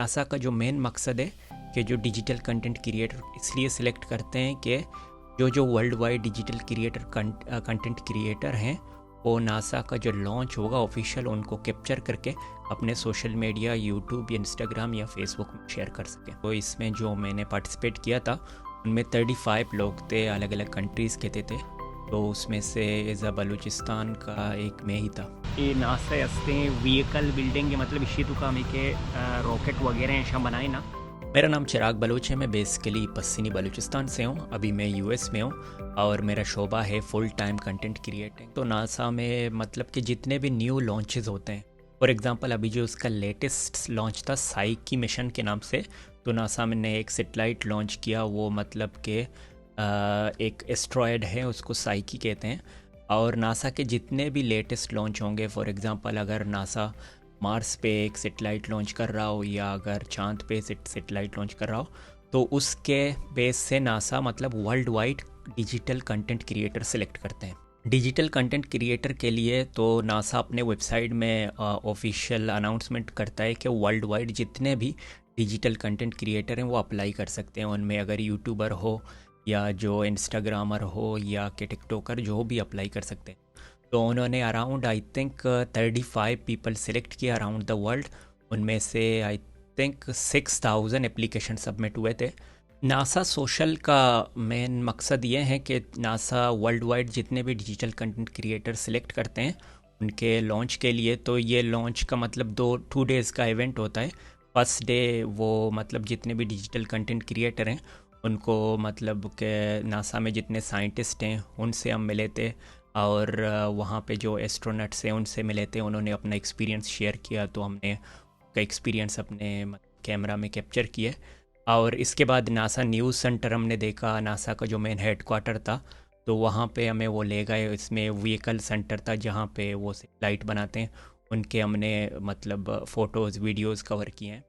NASA का जो main मकसद है कि जो डिजिटल कंटेंट क्रिएटर इसलिए सिलेक्ट करते हैं कि जो world wide digital content creator हैं वो नासा का जो लॉन्च होगा ऑफिशियल उनको कैप्चर करके अपने सोशल मीडिया यूट्यूब इंस्टाग्राम या फेसबुक में शेयर कर सकें। तो इसमें जो मैंने पार्टिसिपेट किया था उनमें 35 लोग थे, अलग अलग कंट्रीज़ के थे। तो उसमें से एज़ा बलूचिस्तान का एक मैं ही था। ये नासा व्हीकल बिल्डिंग मतलब इसी तो काम के रॉकेट वगैरह ऐसा बनाए ना। मेरा नाम चिराग बलूच है, मैं बेसिकली पश्चिमी बलूचिस्तान से हूँ। अभी मैं यूएस में हूँ और मेरा शोबा है फुल टाइम कंटेंट क्रिएटिंग। तो नासा में मतलब कि जितने भी न्यू लॉन्चेस होते हैं, फॉर एग्जांपल अभी जो उसका लेटेस्ट लॉन्च था साइकी मिशन के नाम से, तो नासा ने एक सैटेलाइट लॉन्च किया। वो मतलब कि एक एस्ट्रॉयड है, उसको साइकी कहते हैं। और नासा के जितने भी लेटेस्ट लॉन्च होंगे, फॉर एग्जांपल अगर नासा मार्स पे एक सैटेलाइट लॉन्च कर रहा हो या अगर चांद पे सैटेलाइट लॉन्च कर रहा हो, तो उसके बेस से नासा मतलब world wide digital content creator select करते हैं। डिजिटल कंटेंट क्रिएटर के लिए तो नासा अपने वेबसाइट में ऑफिशियल अनाउंसमेंट करता है कि वर्ल्ड वाइड जितने भी डिजिटल कंटेंट क्रिएटर हैं वो अप्लाई कर सकते हैं। उनमें अगर यूट्यूबर हो या जो इंस्टाग्रामर हो या कि टिकटॉकर, जो भी अप्लाई कर सकते हैं। तो उन्होंने around I think 35 people select किया अराउंड द वर्ल्ड। उनमें से आई थिंक 6000 एप्लीकेशन सबमिट हुए थे। नासा सोशल का मेन मकसद ये है कि नासा वर्ल्ड वाइड जितने भी डिजिटल कंटेंट क्रिएटर सेलेक्ट करते हैं उनके लॉन्च के लिए। तो ये लॉन्च का मतलब 2 डेज़ का इवेंट होता है। फर्स्ट डे वो मतलब जितने भी डिजिटल कंटेंट क्रिएटर हैं उनको मतलब कि नासा में जितने साइंटिस्ट हैं उनसे हम मिले थे और वहाँ पे जो एस्ट्रोनट्स हैं उनसे मिले थे। उन्होंने अपना एक्सपीरियंस शेयर किया, तो हमने का एक्सपीरियंस अपने कैमरा में कैप्चर किए। और इसके बाद नासा न्यूज़ सेंटर हमने देखा, नासा का जो मेन हेडक्वार्टर था, तो वहाँ पे हमें वो ले गए। इसमें व्हीकल सेंटर था जहाँ पे वो सैटेलाइट बनाते हैं, उनके हमने मतलब फ़ोटोज़ वीडियोज़ कवर किए हैं।